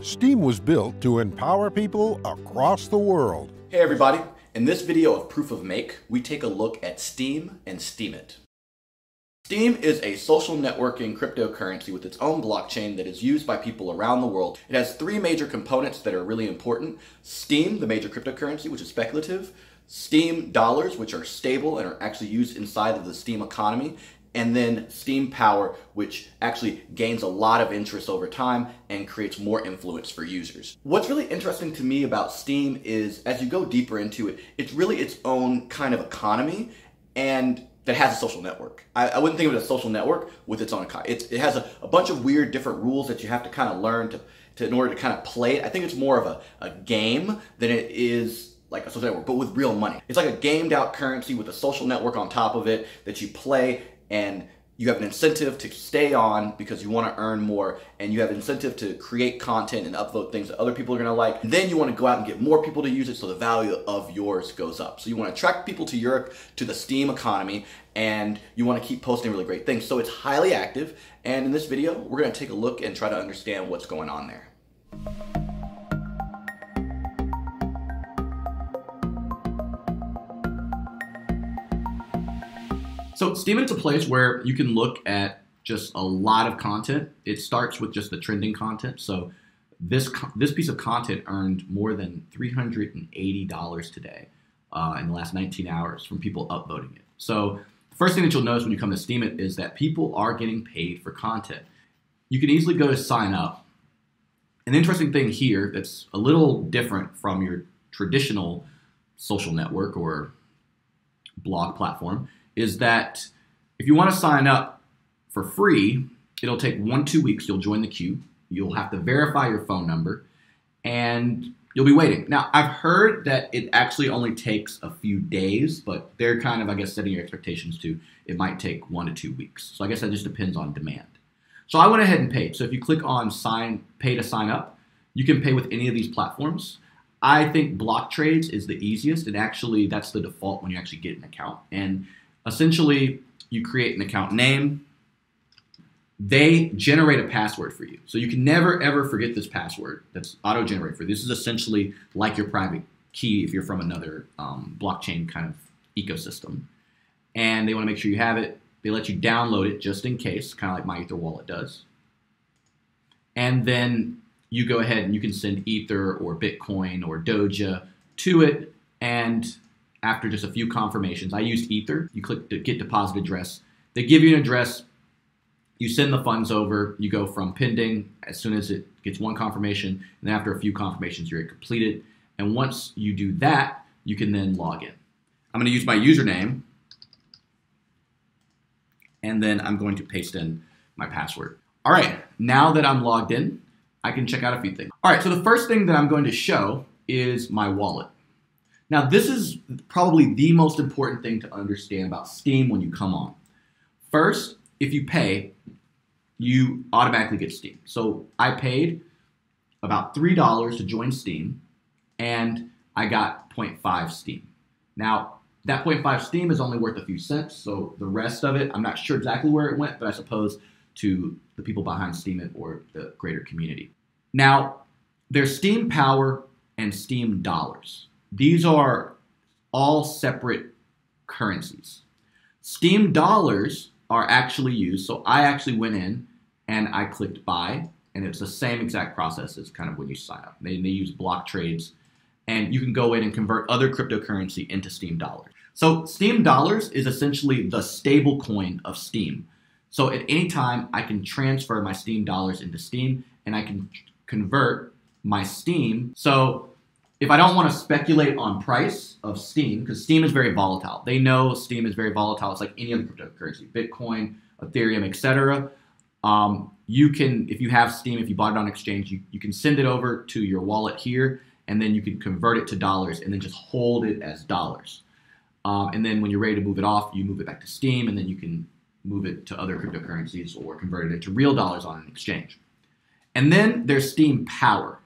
Steem was built to empower people across the world. Hey everybody, in this video of Proof of Make, we take a look at Steem and Steemit. Steem is a social networking cryptocurrency with its own blockchain that is used by people around the world. It has three major components that are really important. Steem, the major cryptocurrency, which is speculative. Steem dollars, which are stable and are actually used inside of the Steem economy. And then Steem Power, which actually gains a lot of interest over time and creates more influence for users. What's really interesting to me about Steem is, as you go deeper into it, it's really its own kind of economy and that has a social network. I wouldn't think of it as a social network with its own economy. It has a bunch of weird different rules that you have to kind of learn in order to kind of play it. I think it's more of a game than it is like a social network, but with real money. It's like a gamed out currency with a social network on top of it that you play, and you have an incentive to stay on because you want to earn more, and you have an incentive to create content and upload things that other people are going to like. And then you want to go out and get more people to use it so the value of yours goes up. So you want to attract people to Europe, to the Steem economy, and you want to keep posting really great things. So it's highly active, and in this video, we're going to take a look and try to understand what's going on there. So Steemit is a place where you can look at just a lot of content. It starts with just the trending content. So this piece of content earned more than $380 today in the last 19 hours from people upvoting it. So the first thing that you'll notice when you come to Steemit is that people are getting paid for content. You can easily go to sign up. An interesting thing here that's a little different from your traditional social network or blog platform is that if you want to sign up for free, it'll take 1-2 weeks. You'll join the queue. You'll have to verify your phone number, and you'll be waiting. Now, I've heard that it actually only takes a few days, but they're kind of, I guess, setting your expectations to it might take 1 to 2 weeks. So I guess that just depends on demand. So I went ahead and paid. So if you click on pay to sign up, you can pay with any of these platforms. I think block trades is the easiest, and actually that's the default when you actually get an account. And essentially, you create an account name. They generate a password for you. So you can never, ever forget this password that's auto-generated for you. This is essentially like your private key if you're from another blockchain kind of ecosystem. And they want to make sure you have it. They let you download it just in case, kind of like my Ether wallet does. And then you go ahead and you can send Ether or Bitcoin or Doja to it, and after just a few confirmations, I used Ether. You click the get deposit address. They give you an address. You send the funds over. You go from pending as soon as it gets one confirmation. And then after a few confirmations, you're completed. And once you do that, you can then log in. I'm going to use my username. And then I'm going to paste in my password. All right, now that I'm logged in, I can check out a few things. All right, so the first thing that I'm going to show is my wallet. Now, this is probably the most important thing to understand about Steem when you come on. First, if you pay, you automatically get Steem. So I paid about $3 to join Steem, and I got 0.5 Steem. Now, that 0.5 Steem is only worth a few cents, so the rest of it, I'm not sure exactly where it went, but I suppose to the people behind Steemit or the greater community. Now, there's Steem Power and Steem Dollars. These are all separate currencies. Steem dollars are actually used, so I actually went in and I clicked buy, and it's the same exact process as kind of when you sign up. They use block trades, and you can go in and convert other cryptocurrency into Steem dollars. So Steem dollars is essentially the stable coin of Steem. So at any time, I can transfer my Steem dollars into Steem, and I can convert my Steem. So if I don't want to speculate on price of Steem, because Steem is very volatile. They know Steem is very volatile. It's like any other cryptocurrency, Bitcoin, Ethereum, etc. You can, if you have Steem, if you bought it on exchange, you can send it over to your wallet here, and then you can convert it to dollars and then just hold it as dollars. And then when you're ready to move it off, you move it back to Steem, and then you can move it to other cryptocurrencies or convert it into real dollars on an exchange. And then there's Steem Power.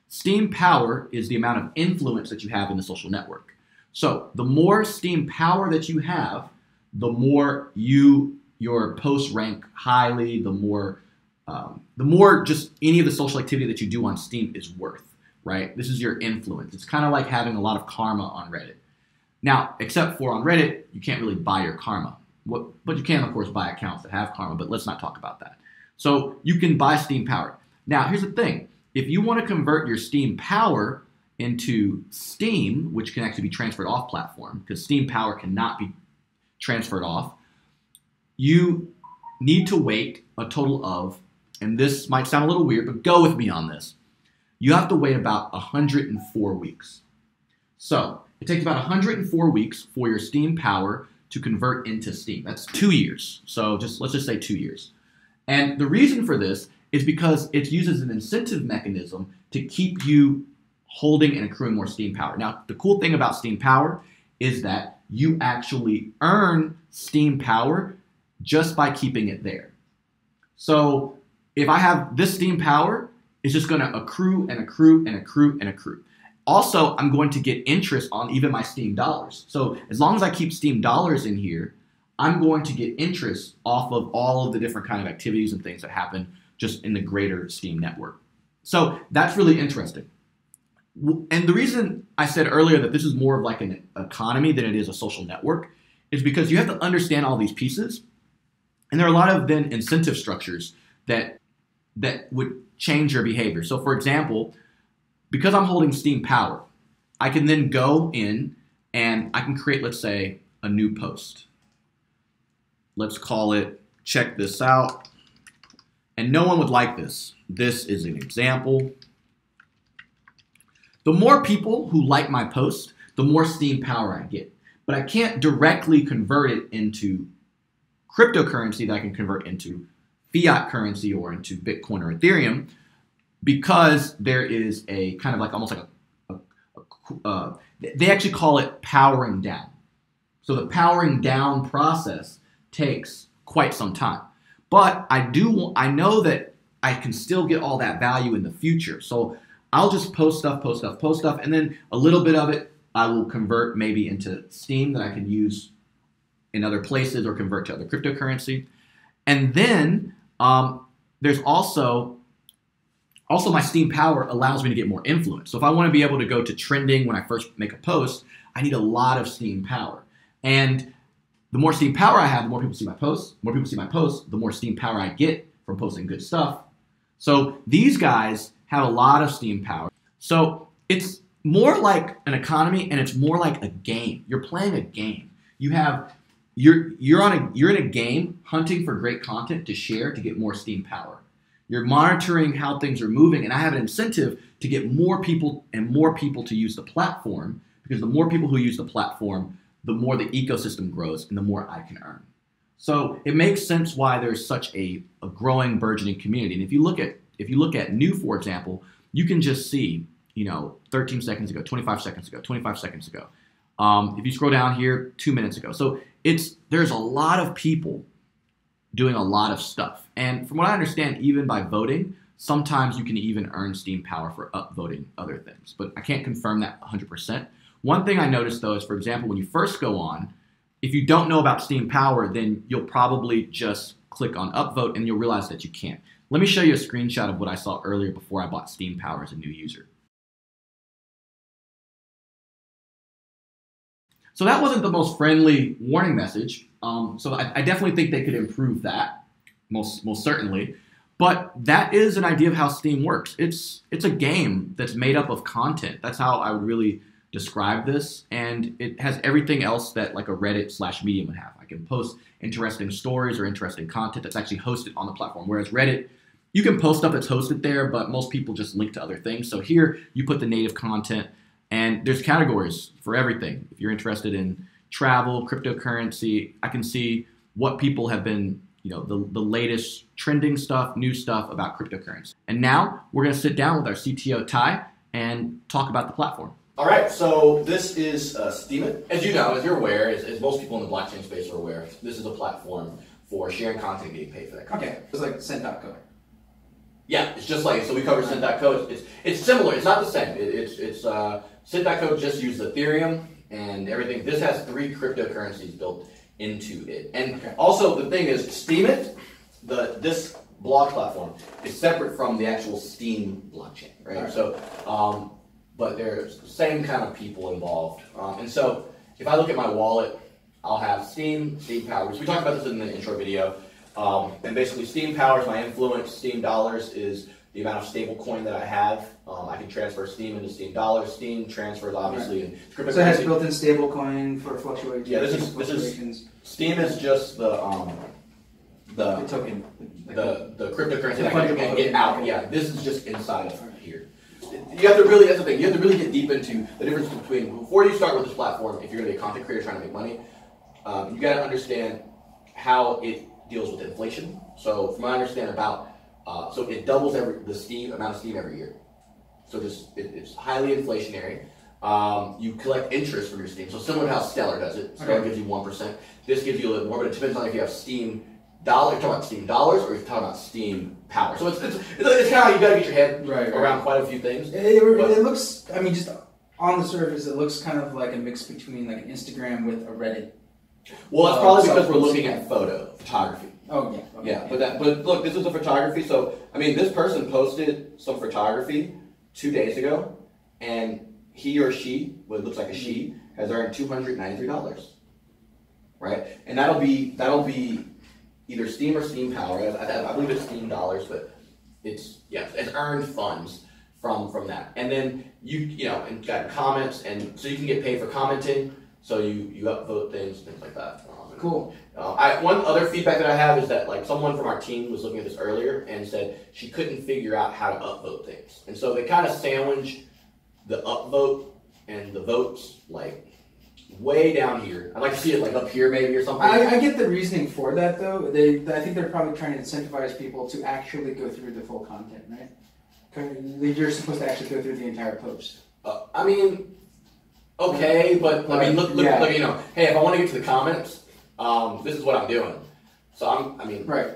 Steem Power is the amount of influence that you have in the social network. So the more Steem Power that you have, the more your posts rank highly, the more the more just any of the social activity that you do on Steem is worth, right? This is your influence. It's kind of like having a lot of karma on Reddit. Now, except for on Reddit, you can't really buy your karma. But you can, of course, buy accounts that have karma, but let's not talk about that. So you can buy Steem Power. Now, here's the thing. If you want to convert your Steem Power into Steem, which can actually be transferred off platform, because Steem Power cannot be transferred off, you need to wait a total of, and this might sound a little weird, but go with me on this. You have to wait about 104 weeks. So it takes about 104 weeks for your Steem Power to convert into Steem. That's 2 years. So let's just say 2 years. And the reason for this is because it's used as an incentive mechanism to keep you holding and accruing more Steem Power. Now, the cool thing about Steem Power is that you actually earn Steem Power just by keeping it there. So if I have this Steem Power, it's just going to accrue and accrue and accrue and accrue. Also, I'm going to get interest on even my Steem dollars. So as long as I keep Steem dollars in here, I'm going to get interest off of all of the different kind of activities and things that happen just in the greater Steem network. So that's really interesting. And the reason I said earlier that this is more of like an economy than it is a social network is because you have to understand all these pieces. And there are a lot of then incentive structures that would change your behavior. So for example, because I'm holding Steem Power, I can then go in and I can create, let's say, a new post. Let's call it, check this out. And no one would like this. This is an example. The more people who like my post, the more Steem Power I get. But I can't directly convert it into cryptocurrency that I can convert into fiat currency or into Bitcoin or Ethereum, because there is a kind of like almost like they actually call it powering down. So the powering down process takes quite some time. But I know that I can still get all that value in the future. So I'll just post stuff, and then a little bit of it I will convert maybe into Steem that I can use in other places or convert to other cryptocurrency. And then there's also my Steem Power allows me to get more influence. So if I want to be able to go to trending when I first make a post, I need a lot of Steem Power. And the more Steem Power I have, the more people see my posts. The more people see my posts, the more Steem Power I get from posting good stuff. So these guys have a lot of Steem Power. So it's more like an economy, and it's more like a game. You're playing a game. You're in a game hunting for great content to share to get more Steem Power. You're monitoring how things are moving, and I have an incentive to get more people and more people to use the platform, because the more people who use the platform, the more the ecosystem grows and the more I can earn. So it makes sense why there's such a growing, burgeoning community. And if you look at new, for example, you can just see, 13 seconds ago, 25 seconds ago, 25 seconds ago. If you scroll down here, 2 minutes ago. So there's a lot of people doing a lot of stuff. And from what I understand, even by voting, sometimes you can even earn Steem Power for upvoting other things. But I can't confirm that 100%. One thing I noticed, though, is, for example, when you first go on, if you don't know about Steem Power, then you'll probably just click on upvote and you'll realize that you can't. Let me show you a screenshot of what I saw earlier before I bought Steem Power as a new user. So that wasn't the most friendly warning message. So I definitely think they could improve that, most certainly. But that is an idea of how Steem works. It's a game that's made up of content. That's how I would really describe this. And it has everything else that like a Reddit/Medium would have. I can post interesting stories or interesting content that's actually hosted on the platform. Whereas Reddit, you can post stuff that's hosted there, but most people just link to other things. So here you put the native content. And there's categories for everything. If you're interested in travel, cryptocurrency, I can see what people have been, the latest trending stuff, new stuff about cryptocurrency. And now we're going to sit down with our CTO, Ty, and talk about the platform. All right, so this is Steemit. As you know, as you're aware, as most people in the blockchain space are aware, this is a platform for sharing content and getting paid for that content. Okay, it's like Cent.co. Yeah, it's just like, so we cover Cent.co. It's similar, it's not the same. It's Cent.co just uses Ethereum and everything. This has 3 cryptocurrencies built into it. And also the thing is, Steemit, this blog platform is separate from the actual Steem blockchain, right? So, but there's the same kind of people involved. And so if I look at my wallet, I'll have Steem Power, which we talked about this in the intro video. And basically Steem Power is my influence. Steem dollars is the amount of stable coin that I have. I can transfer Steem into Steem dollars. Steem transfers obviously in cryptocurrency. So it has built-in stable coin for fluctuations. Yeah, this is Steem is just the token, the cryptocurrency that I can get out. Yeah, this is just inside of here. You have to really, that's the thing, you have to really get deep into the difference between, before you start with this platform, if you're going to be a content creator trying to make money, you got to understand how it deals with inflation. So from what I understand about, so it doubles amount of Steem every year. So it's highly inflationary. You collect interest from your Steem. So similar to how Stellar does it. Stellar gives you 1%. This gives you a little more, but it depends on if you have Steem dollars, you're talking about Steem dollars, or you're talking about Steem Power. So it's kind of how you got to get your head around quite a few things. It looks, I mean, just on the surface, it looks kind of like a mix between like an Instagram with a Reddit. Well, that's probably because we're looking at photography. Oh yeah. Okay. Yeah, but look, this is the photography. So I mean, this person posted some photography 2 days ago, and he or she, well, it looks like a she, has earned $293, right? And that'll be either Steem or Steem Power. I believe it's Steem dollars, but it's earned funds from that. And then you know, and got comments, and so you can get paid for commenting. So you upvote things like that. Cool. One other feedback that I have is that like someone from our team was looking at this earlier and said she couldn't figure out how to upvote things, and so they kind of sandwich the upvote and the votes like way down here. I'd like to see it like up here maybe or something. I get the reasoning for that though. I think they're probably trying to incentivize people to actually go through the full content, right? You're supposed to actually go through the entire post. I mean, okay, but I mean, look, you know, hey, if I want to get to the comments, this is what I'm doing. So right.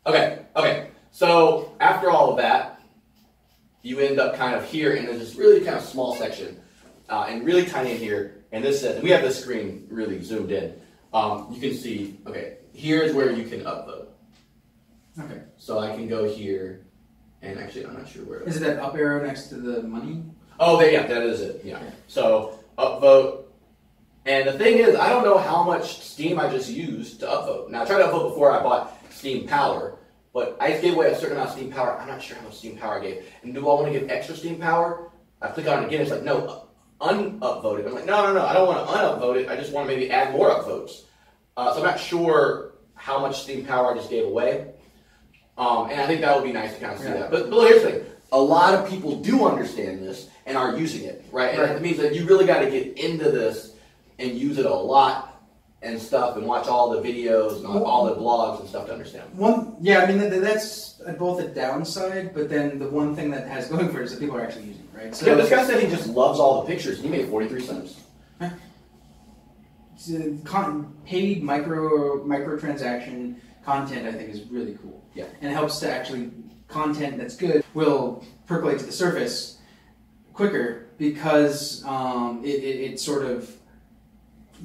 Okay. So after all of that, you end up kind of here, and there's this really kind of small section, and really tiny in here. And this says, and we have this screen really zoomed in. You can see, okay, here's where you can upvote. Okay. So I can go here, and actually, I'm not sure where. Is it that up arrow next to the money? Oh, that is it. Yeah. Okay. So upvote. And the thing is, I don't know how much Steem I just used to upvote. Now, I tried to upvote before I bought Steem Power, but I gave away a certain amount of Steem Power. I'm not sure how much Steem Power I gave. And do I want to give extra Steem Power? I click on it again. It's like, no, unupvote it. I'm like, no, I don't want to unupvote it. I just want to maybe add more upvotes. So I'm not sure how much Steem Power I just gave away. And I think that would be nice to kind of see that. But here's the thing. A lot of people do understand this and are using it, right? And that means that you really got to get into this and use it a lot and stuff, and watch all the videos and all the blogs and stuff to understand. I mean, that's both a downside, but then the one thing that has going for it is that people are actually using it, right? So, yeah, this guy said he just loves all the pictures, and he made 43 cents. Paid microtransaction content, I think, is really cool. Yeah. And it helps to actually, content that's good will percolate to the surface quicker because it sort of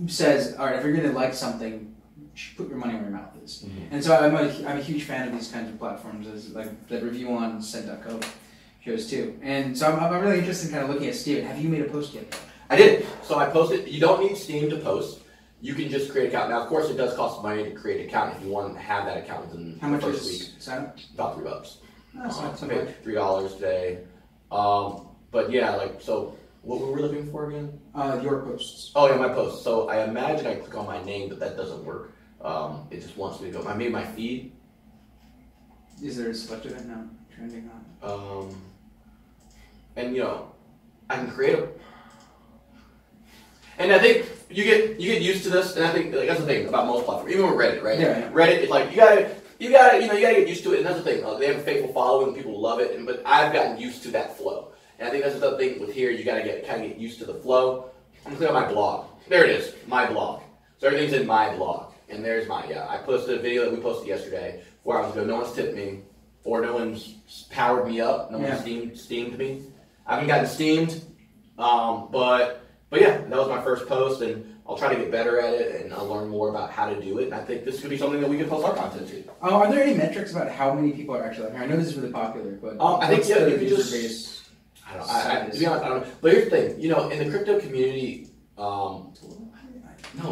says, all right, if you're going to like something, put your money where your mouth is. Mm-hmm. And so I'm a huge fan of these kinds of platforms, as like the review on set.co shows too. And so I'm really interested in kind of looking at Steem. Have you made a post yet? I did. So I posted. You don't need Steem to post. You can just create an account. Now, of course, it does cost money to create an account if you want to have that account within the first week. Sign up? About $3. That's not too I paid $3 today. But yeah, like so. What were we looking for again? Your posts. Oh yeah, my posts. So I imagine I click on my name, but that doesn't work. It just wants me to go. I made my feed. Is there a select event now trending on? And you know, I can create a. And I think you get used to this, and I think like, that's the thing about most platforms, even with Reddit, right? Yeah. Reddit is like you gotta get used to it, and that's the thing. They have a faithful following, people love it, but I've gotten used to that flow. And I think that's the thing with here, you gotta kind of get used to the flow. I'm gonna click on my blog. There it is, my blog. So everything's in my blog. And there's my, I posted a video that we posted yesterday 4 hours ago. No one's tipped me, or no one's powered me up. No one's steamed me. I haven't gotten steamed, but yeah, that was my first post. And I'll try to get better at it, and I'll learn more about how to do it. And I think this could be something that we could post our content to. Are there any metrics about how many people are actually here? I know this is really popular, but I think what's the you could user just. base? I don't know. To be honest, I don't know. But here's the thing. You know, in the crypto community, no,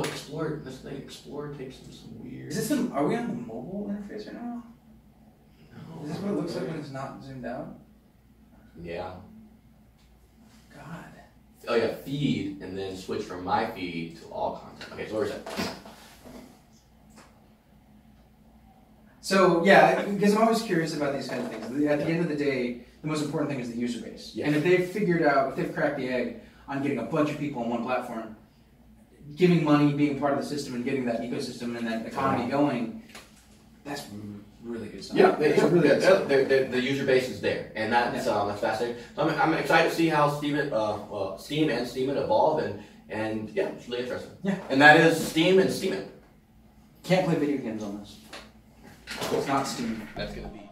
Explorer. This thing, Explorer takes some weird. Is this are we on the mobile interface right now? No. Is this what it looks like when it's not zoomed out? Yeah. God. Oh yeah, feed, and then switch from my feed to all content. Okay, so where's that? So yeah, because I'm always curious about these kind of things. At the end of the day, the most important thing is the user base. Yes. And if they've cracked the egg on getting a bunch of people on one platform, giving money, being part of the system, and getting that ecosystem and that economy going, that's really good stuff. Yeah, the user base is there, and that's fascinating. So I'm excited to see how Steem and Steemit evolve, and yeah, it's really interesting. Yeah. And that is Steem and Steemit. Can't play video games on this. It's not Steam. That's gonna be.